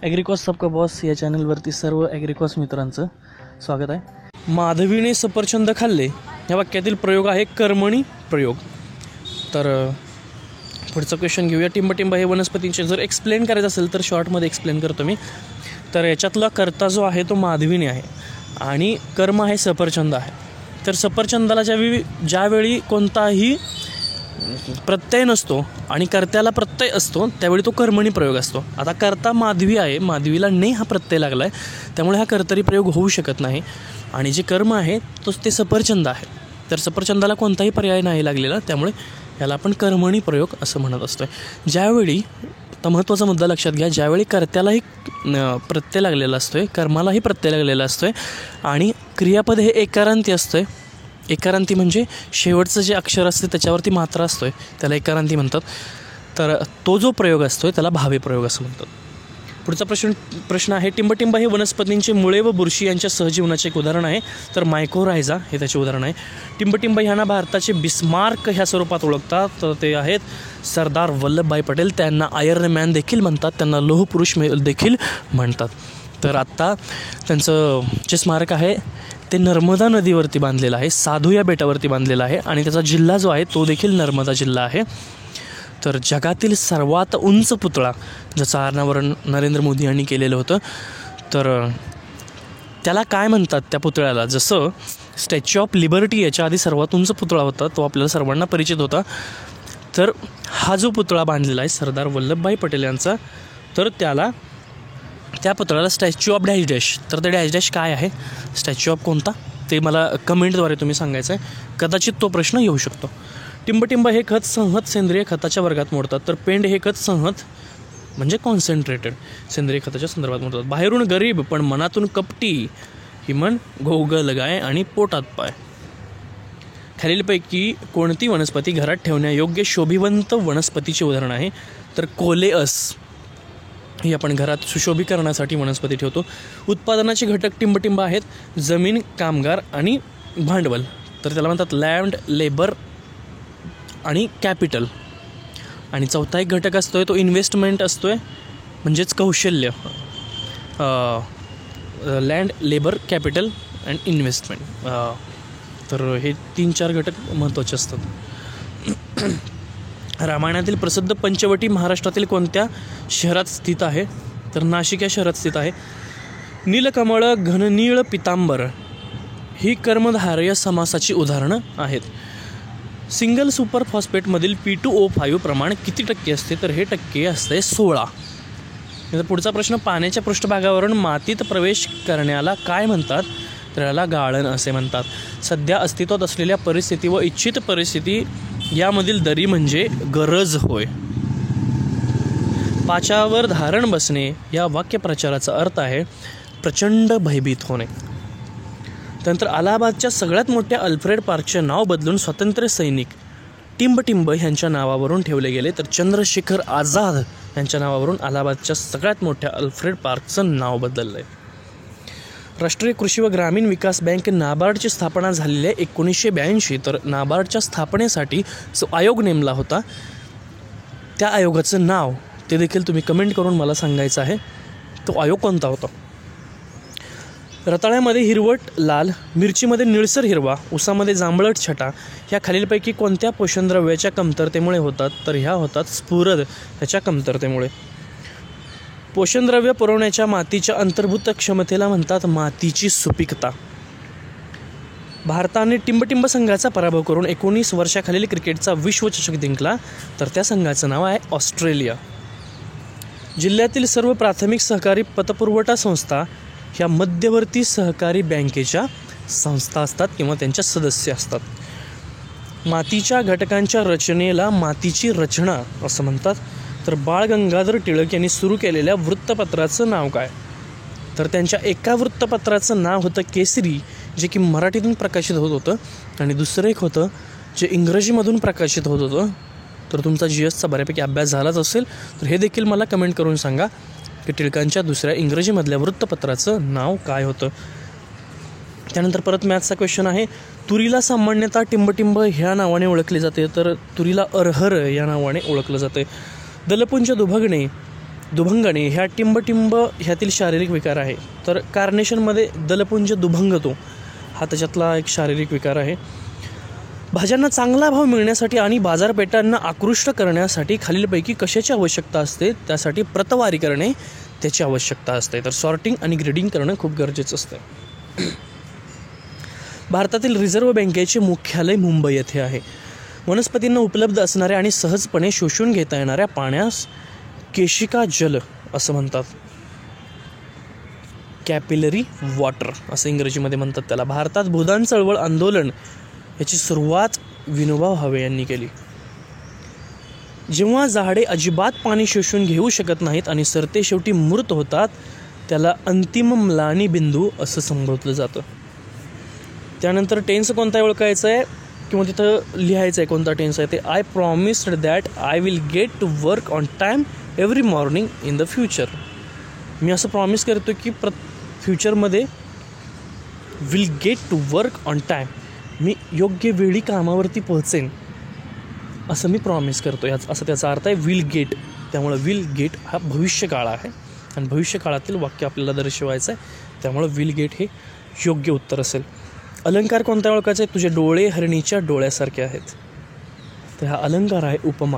ॲग्रिकॉस सबका बॉस या चॅनलवरती सर्व ॲग्रिकॉस मित्रांचं स्वागत आहे. माधवीने सफरचंद खाल्ले या वाक्यातील प्रयोग आहे कर्मणी प्रयोग. तर पुढचा क्वेश्चन घेऊया. टिंबटिंब हे वनस्पतींचे जर एक्सप्लेन करायचं असेल तर शॉर्टमध्ये एक्सप्लेन करतो मी. तर याच्यातला कर्ता जो आहे तो माधवीने आहे आणि कर्म आहे सफरचंद आहे. तर सफरचंदाला ज्यावेळी कोणताही प्रत्यय नसतो आणि कर्त्याला प्रत्यय असतो त्यावेळी तो कर्मणी प्रयोग असतो. आता कर्ता माधवी आहे, माधवीला ने हा प्रत्यय लागला आहे, त्यामुळे हा कर्तरी प्रयोग होऊ शकत नाही. आणि जे कर्म आहे तो ते सफरचंद आहे. तर सफरचंदाला कोणताही पर्याय नाही लागलेला, त्यामुळे याला आपण कर्मणी प्रयोग असं म्हणत असतो. ज्यावेळी आता महत्त्वाचा मुद्दा लक्षात घ्या, ज्यावेळी कर्त्यालाही प्रत्यय लागलेला असतो, कर्मालाही प्रत्यय लागलेला असतो आणि क्रियापद हे एकारांती असतं. एकारांती म्हणजे शेवटचं जे अक्षर असते त्याच्यावरती मात्रा असतोय त्याला एकारांती म्हणतात. तर तो जो प्रयोग असतोय त्याला भावी प्रयोग असं म्हणतात. पुढचा प्रश्न आहे, टिंबटिंब हे वनस्पतींचे मुळे व बुरशी यांच्या सहजीवनाचे एक उदाहरण आहे. तर मायकोरायझा हे त्याचे उदाहरण आहे. टिंबटिंब ह्यांना भारताचे बिस्मार्क ह्या स्वरूपात ओळखतात. तर ते आहेत सरदार वल्लभभाई पटेल. त्यांना आयर्न मॅन देखील म्हणतात, त्यांना लोहपुरुष देखील म्हणतात. तर आत्ता त्यांचं जे स्मारक आहे ते नर्मदा नदीवरती बांधलेलं आहे, साधू या बेटावरती बांधलेलं आहे आणि त्याचा जिल्हा जो आहे तो देखील नर्मदा जिल्हा आहे. तर जगातील सर्वात उंच पुतळा ज्याचं अनावरण नरेंद्र मोदी यांनी केलेलं होतं, तर त्याला काय म्हणतात त्या पुतळ्याला? जसं स्टॅच्यू ऑफ लिबर्टी याच्या आधी सर्वात उंच पुतळा होता, तो आपल्याला सर्वांना परिचित होता. तर हा जो पुतळा बांधलेला आहे सरदार वल्लभभाई पटेल यांचा, तर त्या पुतळ्याला स्टॅच्यू ऑफ डॅश डॅश. तर ते डॅश डॅश काय आहे, स्टॅच्यू ऑफ कोणता, ते मला कमेंटद्वारे तुम्ही सांगायचं आहे. कदाचित तो प्रश्न येऊ शकतो. टिंबटिंब हे खत संहत सेंद्रिय खताच्या वर्गात मोडतात. तर पेंड हे खत संहत म्हणजे कॉन्सन्ट्रेटेड सेंद्रिय खताच्या संदर्भात मोडतात. बाहेरून गरीब पण मनातून कपटी ही म्हण गोगल गाय आणि पोटात पाय. खालीलपैकी कोणती वनस्पती घरात ठेवण्यायोग्य शोभिवंत वनस्पतीचे उदाहरण आहे? तर कोलेअस ही आपण घरात सुशोभीकरणासाठी वनस्पती ठेवतो. उत्पादनाचे घटक टिंबटिंब आहेत जमीन, कामगार आणि भांडवल. तर त्याला म्हणतात लँड, लेबर आणि कॅपिटल. आणि चौथा एक घटक असतोय तो इन्व्हेस्टमेंट असतोय, म्हणजेच कौशल्य. Land, labour, capital and investment. तर हे 3-4 घटक महत्त्वाचे असतात. रामायणातील प्रसिद्ध पंचवटी महाराष्ट्रातील कोणत्या शहरात स्थित आहे? तर नाशिक या शहरात स्थित आहे. नीलकमळ, घननीळ, पितांबर ही कर्मधारय समासाची उदाहरणं आहेत. सिंगल सुपर फॉस्फेटमधील P2O5 प्रमाण किती टक्के असते? तर हे टक्के असते 16. तर पुढचा प्रश्न, पाण्याच्या पृष्ठभागावरून मातीत प्रवेश करण्याला काय म्हणतात? तर याला गाळण असे म्हणतात. सध्या अस्तित्वात असलेल्या परिस्थिती व इच्छित परिस्थिती यामधील दरी म्हणजे गरज होय. पाचावर धारण बसणे या वाक्यप्रचाराचा अर्थ आहे प्रचंड भयभीत होणे. त्यानंतर अलाहाबादच्या सगळ्यात मोठ्या अल्फ्रेड पार्कचे नाव बदलून स्वातंत्र्य सैनिक टिंबटिंब यांच्या नावावरून ठेवले गेले. तर चंद्रशेखर आझाद यांच्या नावावरून अलाहाबादच्या सगळ्यात मोठ्या अल्फ्रेड पार्कचं नाव बदललं आहे. राष्ट्रीय कृषी व ग्रामीण विकास बँक नाबार्डची स्थापना झालेली आहे 1982. तर नाबार्डच्या स्थापनेसाठी जो आयोग नेमला होता त्या आयोगाचं नाव ते देखील तुम्ही कमेंट करून मला सांगायचं आहे, तो आयोग कोणता होता? रताळ्यामध्ये हिरवट लाल, मिरचीमध्ये निळसर हिरवा, ऊसामध्ये जांभळट छटा ह्या खालीलपैकी कोणत्या पोषणद्रव्याच्या कमतरतेमुळे होतात? तर ह्या होतात स्फुरद ह्याच्या कमतरतेमुळे. पोषणद्रव्य पुरवण्याच्या मातीच्या अंतर्भूत क्षमतेला म्हणतात मातीची सुपीकता. भारताने टिंबटिंब संघाचा पराभव करून 19 वर्षाखालील क्रिकेटचा विश्वचषक जिंकला. तर त्या संघाचं नाव आहे ऑस्ट्रेलिया. जिल्ह्यातील सर्व प्राथमिक सहकारी पतपुरवठा संस्था ह्या मध्यवर्ती सहकारी बँकेच्या संस्था असतात किंवा त्यांच्या सदस्य असतात. मातीच्या घटकांच्या रचनेला मातीची रचना असं म्हणतात. तर बाळ गंगाधर टिळक यांनी सुरू केलेल्या वृत्तपत्राचं नाव काय? तर त्यांच्या एका वृत्तपत्राचं नाव होतं केसरी, जे की मराठीतून प्रकाशित होत होतं, आणि दुसरं एक होतं जे इंग्रजीमधून प्रकाशित होत होतं. तर तुमचा GSचा बऱ्यापैकी अभ्यास झालाच असेल, तर हे देखील मला कमेंट करून सांगा की टिळकांच्या दुसऱ्या इंग्रजीमधल्या वृत्तपत्राचं नाव काय होतं. त्यानंतर परत मॅथ्सचा क्वेश्चन आहे. तुरीला सामान्यतः टिंबटिंब ह्या नावाने ओळखले जाते, तर तुरीला अरहर या नावाने ओळखलं जाते. दलपुंज दुभगणे दुभंगणे ह्या टिंबटिंब ह्यातील शारीरिक विकार आहे. तर कार्नेशनमध्ये दलपुंज दुभंगतो हा त्याच्यातला एक शारीरिक विकार आहे. भाज्यांना चांगला भाव मिळण्यासाठी आणि बाजारपेठांना आकृष्ट करण्यासाठी खालीलपैकी कशाची आवश्यकता असते? त्यासाठी प्रतवारी करणे त्याची आवश्यकता असते. तर सॉर्टिंग आणि ग्रेडिंग करणं खूप गरजेचं असतं. भारतातील रिझर्व्ह बँकेचे मुख्यालय मुंबई येथे आहे. वनस्पतींना उपलब्ध असणाऱ्या आणि सहजपणे शोषून घेता येणाऱ्या पाण्यास केशिका जल असं म्हणतात. कॅपिलरी वॉटर असं इंग्रजीमध्ये म्हणतात त्याला. भारतात भूदान चळवळ आंदोलन याची सुरुवात विनोबा भावे यांनी केली. जेव्हा झाडे अजिबात पाणी शोषून घेऊ शकत नाहीत आणि सरते शेवटी मृत होतात त्याला अंतिम म्लानी बिंदू असं संबोधलं जातं. त्यानंतर टेन्स कोणता ओळखायचा आहे किंवा तिथं लिहायचं आहे कोणता टेन्स आहे ते. I promised that I will get to work on time every morning in the future. मी असं प्रॉमिस करतो की फ्युचरमध्ये will get to work on time, मी योग्य वेळी कामावरती पोहोचेन असं मी प्रॉमिस करतो. असं त्याचा अर्थ आहे विल गेट. त्यामुळं विल गेट हा भविष्यकाळ आहे आणि भविष्यकाळातील वाक्य आपल्याला दर्शवायचं आहे. त्यामुळं विल गेट हे योग्य उत्तर असेल. अलंकार कोणता ओळखायचा आहे? तुझे डोळे हरणीच्या डोळ्यासारखे आहेत. तर हा अलंकार आहे उपमा.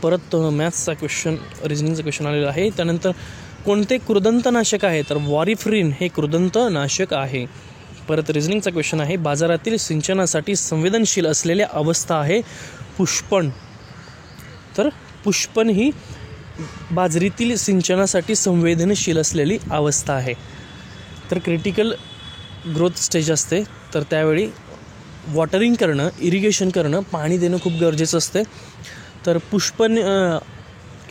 परत मॅथ्सचा क्वेश्चन, रिजनिंगचा क्वेश्चन आलेला आहे. त्यानंतर कोणते कृदंतनाशक आहे? तर वॉरिफ्रिन हे कृदंतनाशक आहे. परत रिजनिंगचा क्वेश्चन आहे. बाजारातील सिंचनासाठी संवेदनशील असलेल्या अवस्था आहे पुष्पण. तर पुष्पण ही बाजरीतील सिंचनासाठी संवेदनशील असलेली अवस्था आहे. तर क्रिटिकल ग्रोथ स्टेज असते, तर त्यावेळी वॉटरिंग करणं, इरिगेशन करणं, पाणी देणं खूप गरजेचं असते. तर पुष्पन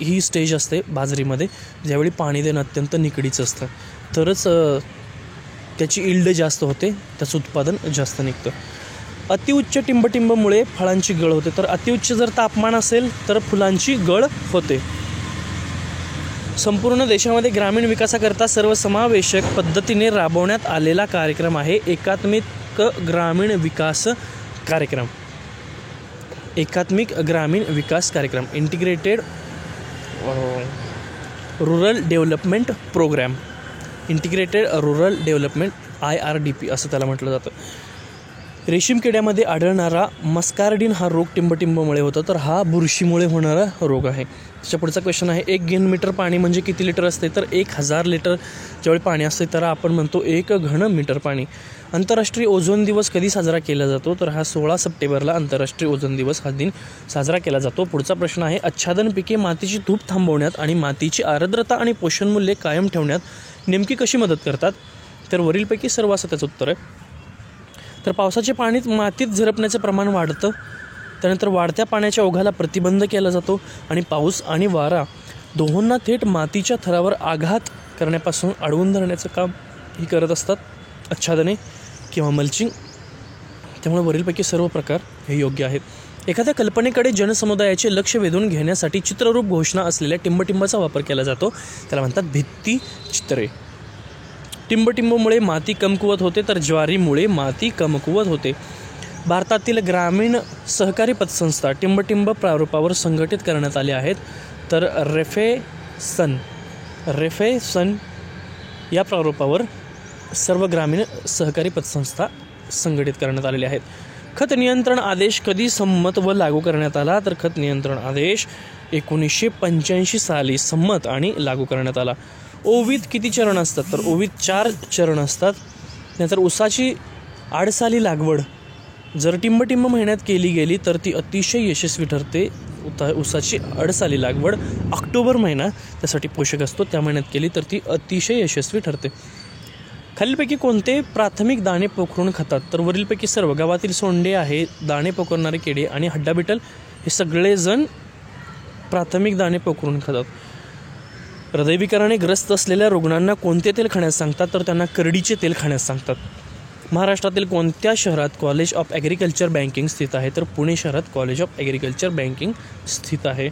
ही स्टेज असते बाजरीमध्ये, ज्यावेळी पाणी देणं अत्यंत निकडीचं असतं, तरच त्याची इल्ड जास्त होते, त्याचं उत्पादन जास्त निघतं. अतिउच्च टिंबटिंबमुळे फळांची गळ होते. तर अतिउच्च जर तापमान असेल तर फुलांची गळ होते. संपूर्ण देशामध्ये ग्रामीण विकासाकरता सर्वसमावेशक पद्धतीने राबवण्यात आलेला कार्यक्रम आहे एकात्मिक ग्रामीण विकास कार्यक्रम. एकात्मिक ग्रामीण विकास कार्यक्रम, integrated rural development programme, integrated rural development IRDP असं त्याला म्हटलं जातं. रेशीम किड्यामध्ये आढळणारा मस्कार्डिन हा रोग टिंबटिंबमुळे होतो. तर हा बुरशीमुळे होणारा रोग आहे. त्याच्या पुढचा क्वेश्चन आहे. 1 घन मीटर पाणी म्हणजे किती लिटर असते? तर 1000 लिटर ज्यावेळी पाणी असते तर आपण म्हणतो 1 घन मीटर पाणी. आंतरराष्ट्रीय ओझोन दिवस कधी साजरा केला जातो? तर हा 16 सप्टेंबरला आंतरराष्ट्रीय ओझोन दिवस हा दिन साजरा केला जातो. पुढचा प्रश्न आहे. आच्छादन पिके मातीची धूप थांबवण्यात आणि मातीची आर्द्रता आणि पोषणमूल्ये कायम ठेवण्यात नेमकी कशी मदत करतात? तर वरीलपैकी सर्व असं त्याचं उत्तर आहे. तर पावसाचे पाणी मातीत झिरपण्याचे प्रमाण वाढतं. त्यानंतर वाढत्या पाण्याच्या ओघाला प्रतिबंध केला जातो आणि पाऊस आणि वारा दोहोंना थेट मातीच्या थरावर आघात करण्यापासून अडवून धरण्याचं काम ही करत असतात आच्छादने किंवा मल्चिंग. त्यामुळे वरीलपैकी सर्व प्रकार हे योग्य आहेत. एखाद्या कल्पनेकडे जनसमुदायाचे लक्ष वेधून घेण्यासाठी चित्ररूप घोषणा असलेल्या टिंबटिंबाचा वापर केला जातो. त्याला म्हणतात भित्ती चित्रे. टिंबटिंबमुळे माती कमकुवत होते तर ज्वारीमुळे माती कमकुवत होते. भारतातील ग्रामीण सहकारी पतसंस्था टिंबटिंब प्रारूपावर संघटित करण्यात आल्या आहेत. तर रेफेसन या प्रारूपावर सर्व ग्रामीण सहकारी पतसंस्था संघटित करण्यात आलेल्या आहेत. खत नियंत्रण आदेश कधी संमत व लागू करण्यात आला? तर खत नियंत्रण आदेश 1985 साली संमत आणि लागू करण्यात आला. ओवीत किती चरण असतात? तर ओवीत 4 चरण असतात. नंतर ऊसाची आडसाली लागवड जर टिंबटिंब महिन्यात केली गेली तर ती अतिशय यशस्वी ठरते. ऊसाची आडसाली लागवड ऑक्टोबर महिना त्यासाठी पोषक असतो, त्या महिन्यात केली तर ती अतिशय यशस्वी ठरते. खालीलपैकी कोणते प्राथमिक दाणे पोखरून खातात? तर वरीलपैकी सर्व. गावातील सोंडे आहे, दाणे पोखरणारे किडे आणि हड्डाबिटल हे सगळेजण प्राथमिक दाणे पोखरून खातात. हृदयविकाराने ग्रस्त असलेल्या रुग्णांना कोणते तेल खाण्यास सांगतात? तर त्यांना करडीचे तेल खाण्यास सांगतात. महाराष्ट्रातील कोणत्या शहरात कॉलेज ऑफ ॲग्रिकल्चर बँकिंग स्थित आहे? तर पुणे शहरात कॉलेज ऑफ ॲग्रिकल्चर बँकिंग स्थित आहे.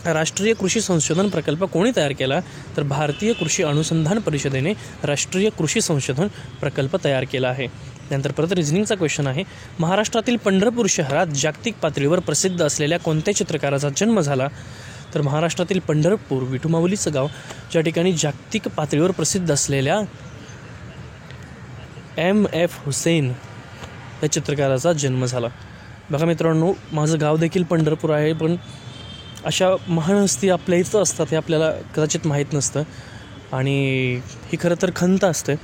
राष्ट्रीय कृषी संशोधन प्रकल्प कोणी तयार केला? तर भारतीय कृषी अनुसंधान परिषदेने राष्ट्रीय कृषी संशोधन प्रकल्प तयार केला आहे. त्यानंतर परत रिझनिंगचा क्वेश्चन आहे. महाराष्ट्रातील पंढरपूर शहरात जागतिक पातळीवर प्रसिद्ध असलेल्या कोणत्या चित्रकाराचा जन्म झाला? तर महाराष्ट्रातील पंढरपूर विठुमाऊलीचं गाव, ज्या ठिकाणी जागतिक पातळीवर प्रसिद्ध असलेल्या M.F. हुसेन या चित्रकाराचा जन्म झाला. बघा मित्रांनो, माझं गाव देखील पंढरपूर आहे, पण अशा महान हस्ती आपल्या इथं असतात हे आपल्याला कदाचित माहीत नसतं आणि ही खरं तर खंत असते.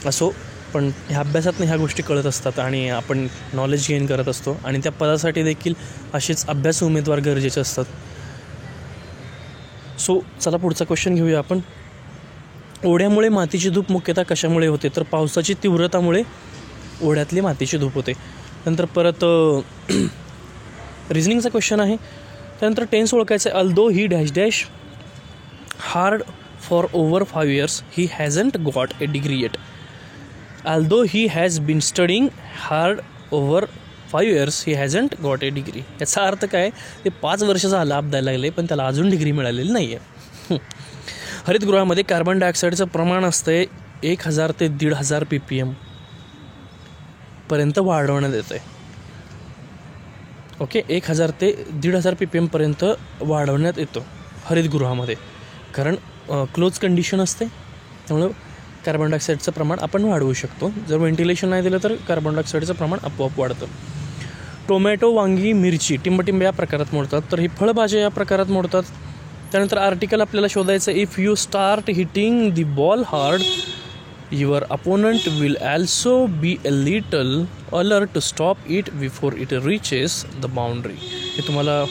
असो, पण ह्या अभ्यासातनं ह्या गोष्टी कळत असतात आणि आपण नॉलेज गेन करत असतो आणि त्या पदासाठी देखील असेच अभ्यास उमेदवार गरजेचे असतात. सो चला पुढचा क्वेश्चन घेऊया आपण. ओढ्यामुळे मातीची धूप मुख्यतः कशामुळे होते? तर पावसाची तीव्रतामुळे ओढ्यातली मातीची धूप होते. नंतर परत रिझनिंगचा क्वेश्चन आहे. त्यानंतर टेन्स ओळखायचं आहे. Although he dash dash hard for over 5 years he hasn't got a degree yet. Although he has been studying hard over 5 years he hasn't got a degree. याचा अर्थ काय? ते 5 वर्षाचा लाभ द्यायला लागले पण त्याला अजून डिग्री मिळालेली नाही आहे. हरितगृहामध्ये कार्बन डायऑक्साईडचं प्रमाण असतं 1000 ते 1500 ppm पर्यंत वाढवण्यात येतं आहे. ओके, 1000 ते 1500 ppm पर्यंत वाढवण्यात येतो हरितगृहामध्ये, कारण क्लोज कंडिशन असते, त्यामुळं कार्बन डायऑक्साईडचं प्रमाण आपण वाढवू शकतो. जर व्हेंटिलेशन नाही दिलं तर कार्बन डायऑक्साईडचं प्रमाण आपोआप वाढतं. टोमॅटो, वांगी, मिरची टिंबटिंब या प्रकारात मोडतात, तर ही फळभाज्या या प्रकारात मोडतात. त्यानंतर आर्टिकल आपल्याला शोधायचं. If you start hitting the ball hard your opponent will also be a little alert to stop it before it reaches the boundary. हे तुम्हाला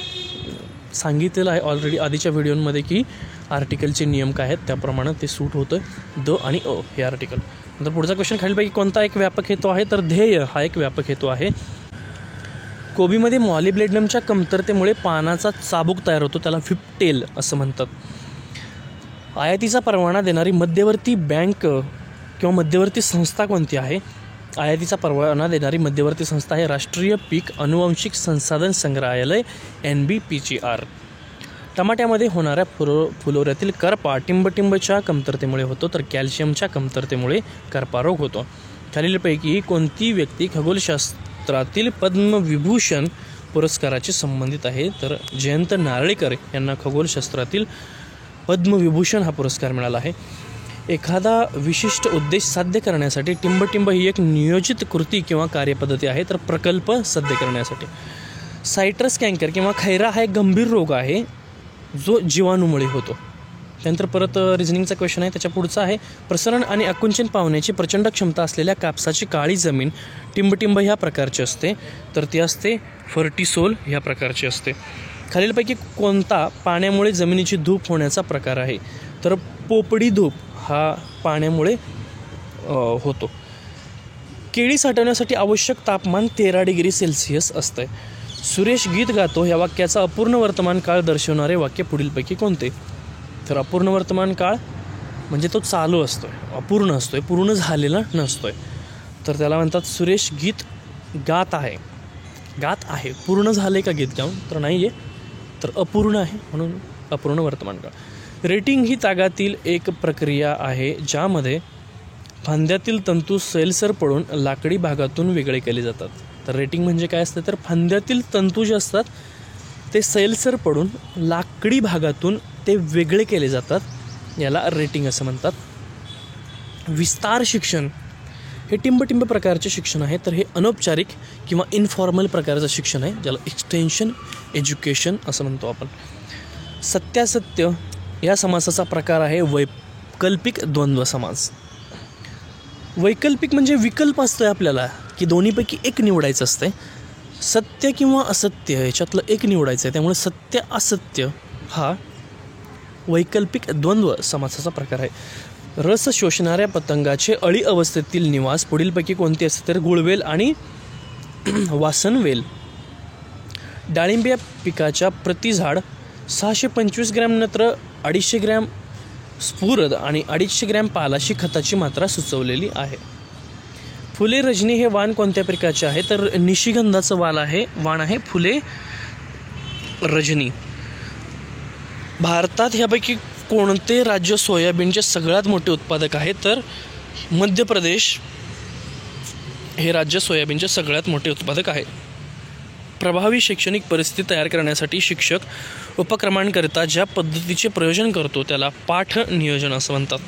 सांगितलेलं आहे ऑलरेडी आधीच्या व्हिडिओमध्ये की आर्टिकलचे नियम काय आहेत, त्याप्रमाणे ते सूट होतं द आणि अ हे आर्टिकल. नंतर पुढचा क्वेश्चन खालीलपैकी कोणता एक व्यापक हेतू आहे? तर ध्येय हा एक व्यापक हेतू आहे. कोबीमध्ये मॉलिब्लेडनमच्या कमतरतेमुळे पानाचा चाबूक तयार होतो, त्याला फिप्टेल असं म्हणतात. आयातीचा परवाना देणारी मध्यवर्ती बँक किंवा मध्यवर्ती संस्था कोणती आहे? आयातीचा परवाना देणारी मध्यवर्ती संस्था आहे राष्ट्रीय पीक अनुवांशिक संसाधन संग्रहालय NBPGR. टमाट्यामध्ये होणाऱ्या फुलोऱ्यातील करपा टिंबटिंबच्या कमतरतेमुळे होतो, तर कॅल्शियमच्या कमतरतेमुळे करपा रोग होतो. खालीलपैकी कोणती व्यक्ती खगोलशास्त्रातील पद्मविभूषण पुरस्काराची संबंधित आहे? तर जयंत नारळीकर यांना खगोलशास्त्रातील पद्मविभूषण हा पुरस्कार मिळाला आहे. एखादा विशिष्ट उद्देश साध्य करण्यासाठी टिंबटिंब ही एक नियोजित कृती किंवा कार्यपद्धती आहे, तर प्रकल्प साध्य करण्यासाठी. सायट्रस कॅन्कर किंवा खैरा हा एक गंभीर रोग आहे जो जीवाणूमुळे होतो. त्यानंतर परत रिझनिंगचा क्वेश्चन आहे, त्याच्या पुढचा आहे. प्रसरण आणि आकुंचन पावण्याची प्रचंड क्षमता असलेल्या कापसाची काळी जमीन टिंबटिंब ह्या प्रकारची असते, तर ती असते फर्टिसोल ह्या प्रकारची असते. खालीलपैकी कोणता पाण्यामुळे जमिनीची धूप होण्याचा प्रकार आहे? तर पोपडी धूप हा पाण्यामुळे होतो. केळी साठवण्यासाठी आवश्यक तापमान 13 डिग्री सेल्सिअस असतं. सुरेश गीत गातो ह्या वाक्याचा अपूर्ण वर्तमान काळ दर्शवणारे वाक्य पुढीलपैकी कोणते? तर अपूर्ण वर्तमान काळ म्हणजे तो चालू असतोय, अपूर्ण असतोय, पूर्ण झालेला नसतोय, तर त्याला म्हणतात सुरेश गीत गात आहे. गात आहे, पूर्ण झाले का गीत गाऊन? तर नाही आहे, तर अपूर्ण आहे, म्हणून अपूर्ण वर्तमान काळ. रेटिंग ही तागातील एक प्रक्रिया आहे ज्यामध्ये फांद्यातील तंतू सैलसर पडून लाकडी भागातून वेगळे केले जातात. तर रेटिंग म्हणजे काय असतं? तर फांद्यातील तंतू जे असतात ते सैलसर पडून लाकडी भागातून ते वेगळे केले जातात, याला रेटिंग असं म्हणतात. विस्तार शिक्षण हे टिंबटिंब प्रकारचे शिक्षण आहे, तर हे अनौपचारिक किंवा इन्फॉर्मल प्रकारचं शिक्षण आहे, ज्याला एक्सटेन्शन एज्युकेशन असं म्हणतो आपण. सत्यासत्य या समासाचा प्रकार आहे वैकल्पिक द्वंद्व समास. वैकल्पिक म्हणजे विकल्प असतोय आपल्याला की दोन्हीपैकी एक निवडायचं असतंय. सत्य किंवा असत्य याच्यातलं एक निवडायचं आहे, त्यामुळे सत्य असत्य हा वैकल्पिक द्वंद्व समासाचा प्रकार आहे. रस शोषणाऱ्या पतंगाचे अळी अवस्थेतील निवास पुढीलपैकी कोणते असते? तर गुळवेल आणि वासनवेल. डाळिंब या पिकाच्या प्रति झाड 625 ग्रॅम नत्र, 250 ग्रॅम स्फुरद आणि 250 ग्रॅम पालाशी खताची मात्रा सुचवलेली आहे. फुले रजनी हे वाण कोणत्या पिकाचे आहे? तर निशिगंधाचं वाण आहे. फुले रजनी. भारतात ह्यापैकी कोणते राज्य सोयाबीनचे सगळ्यात मोठे उत्पादक आहे? तर मध्य प्रदेश हे राज्य सोयाबीनचे सगळ्यात मोठे उत्पादक आहे. प्रभावी शैक्षणिक परिस्थिती तयार करण्यासाठी शिक्षक उपक्रमांकरिता ज्या पद्धतीचे प्रयोजन करतो त्याला पाठ नियोजन असं म्हणतात.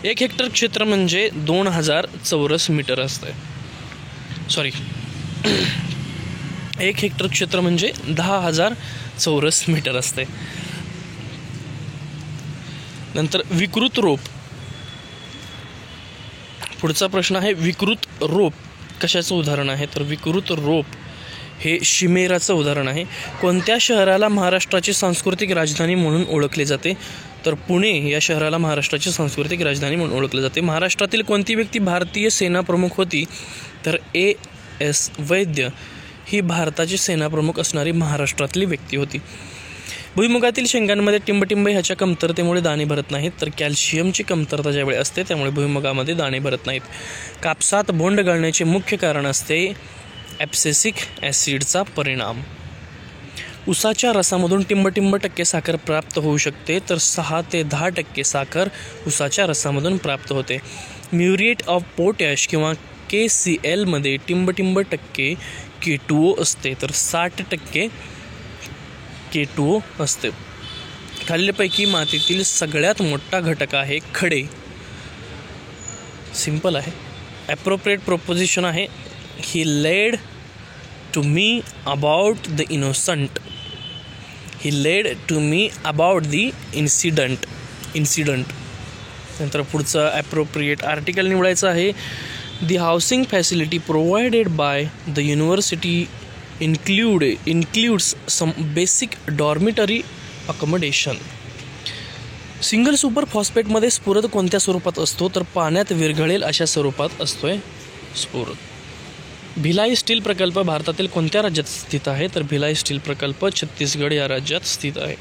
1 हेक्टर क्षेत्र म्हणजे 2000 चौरस मीटर असते. 1 हेक्टर क्षेत्र म्हणजे 10,000 चौरस मीटर असते. नंतर विकृत रोप. पुढचा प्रश्न आहे विकृत रोप कशाचं उदाहरण आहे? तर विकृत रोप हे शिमेराचं उदाहरण आहे. कोणत्या शहराला महाराष्ट्राची सांस्कृतिक राजधानी म्हणून ओळखले जाते? तर पुणे या शहराला महाराष्ट्राची सांस्कृतिक राजधानी म्हणून ओळखले जाते. महाराष्ट्रातील कोणती व्यक्ती भारतीय सेना प्रमुख होती? तर A.S. वैद्य ही भारताची सेनाप्रमुख असणारी महाराष्ट्रातली व्यक्ती होती. भुईमुगातील शेंगांमध्ये टिंबटिंब ह्याच्या कमतरतेमुळे दाणे भरत नाहीत. तर कॅल्शियमची कमतरता ज्यावेळी असते त्यामुळे भुईमुगामध्ये दाणे भरत नाहीत. कापसात बोंड गळण्याचे मुख्य कारण असते ॲब्सिसिक ॲसिडचा परिणाम. ऊसाच्या रसामधून टिंबटिंब टक्के साखर प्राप्त होऊ शकते. तर 6 ते 10% साखर ऊसाच्या रसामधून प्राप्त होते. म्युरेट ऑफ पोटॅश किंवा KCl मध्ये टिंबटिंब टक्के K2O असते. तर 60% K2O असते. खालीलपैकी मातीतील सगळ्यात मोठा घटक आहे खडे. सिंपल आहे. ॲप्रोप्रिएट प्रोपोजिशन आहे he led to me about the innocent. He led to me about the incident. नंतर पुढचं ॲप्रोप्रिएट आर्टिकल निवडायचं आहे. The housing facility provided by the university includes some basic dormitory accommodation. Single super फॉस्फेटमध्ये स्फुरद कोणत्या स्वरूपात असतो? तर पाण्यात विरघळेल अशा स्वरूपात असतोय स्फुरद. भिलाई स्टील प्रकल्प भारतातील कोणत्या राज्यात स्थित आहे? तर भिलाई स्टील प्रकल्प छत्तीसगड या राज्यात स्थित आहे.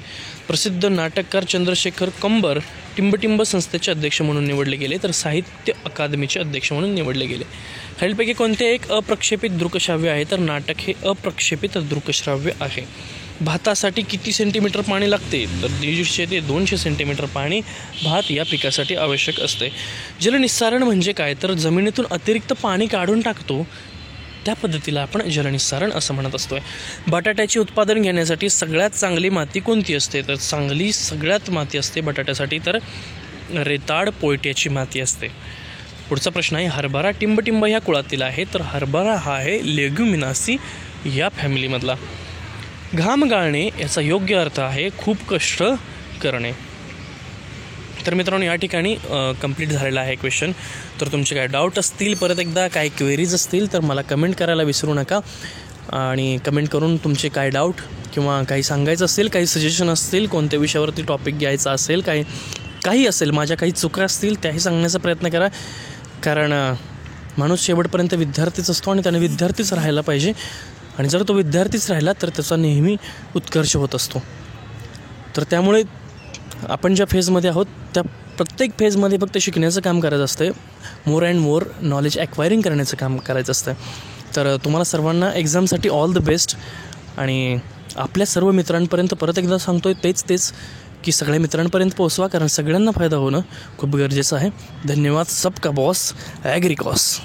प्रसिद्ध नाटककार चंद्रशेखर कंबर टिंबटिंब संस्थेचे अध्यक्ष म्हणून निवडले गेले. तर साहित्य अकादमीचे अध्यक्ष म्हणून निवडले गेले. खालीलपैकी कोणते एक अप्रक्षेपित दृकश्राव्य आहे? तर नाटक हे अप्रक्षेपित दृकश्राव्य आहे. भातासाठी किती सेंटीमीटर पाणी लागते? तर 150 ते 200 सेंटीमीटर पाणी भात या पिकासाठी आवश्यक असते. जलनिस्सारण म्हणजे काय? तर जमिनीतून अतिरिक्त पाणी काढून टाकतो त्या पद्धतीला आपण जलनिस्सारण असं म्हणत असतो. बटाट्याचे उत्पादन घेण्यासाठी सगळ्यात चांगली माती कोणती असते? तर चांगली सगळ्यात माती असते बटाट्यासाठी तर रेताड पोयट्याची माती असते. पुढचा प्रश्न आहे हरभरा टिंबटिंब ह्या कुळातील आहे. तर हरभरा हा आहे लेग्युमिनासी या फॅमिलीमधला. घाम गाळणे याचा योग्य अर्थ आहे खूप कष्ट करणे. तर मित्रांनो या ठिकाणी कंप्लीट झालेला आहे क्वेश्चन. तर तुमचे काय डाऊट असतील परत एकदा काही क्वेरीज असतील तर मला कमेंट करायला विसरू नका. आणि कमेंट करून तुमचे काय डाऊट किंवा काही सांगायचं असेल काही सजेशन असतील कोणत्या विषयावरती टॉपिक घ्यायचा असेल काही असेल माझ्या काही चुका असतील त्याही सांगण्याचा प्रयत्न करा. कारण माणूस शेवटपर्यंत विद्यार्थीच असतो आणि त्याने विद्यार्थीच राहायला पाहिजे. आणि जर तो विद्यार्थीच राहिला तर त्याचा नेहमी उत्कर्ष होत असतो. तर त्यामुळे आपण ज्या फेजमध्ये आहोत त्या प्रत्येक फेजमध्ये फक्त शिकण्याचं काम करायचं असतं. मोर अँड मोर नॉलेज ॲक्वायरिंग करण्याचं काम करायचं असतं. तर तुम्हाला सर्वांना एक्झामसाठी ऑल द बेस्ट. आणि आपल्या सर्व मित्रांपर्यंत परत एकदा सांगतोय तेच की सगळ्या मित्रांपर्यंत पोहोचवा कारण सगळ्यांना फायदा होणं खूप गरजेचं आहे. धन्यवाद. सबका बॉस ॲग्रिकॉस.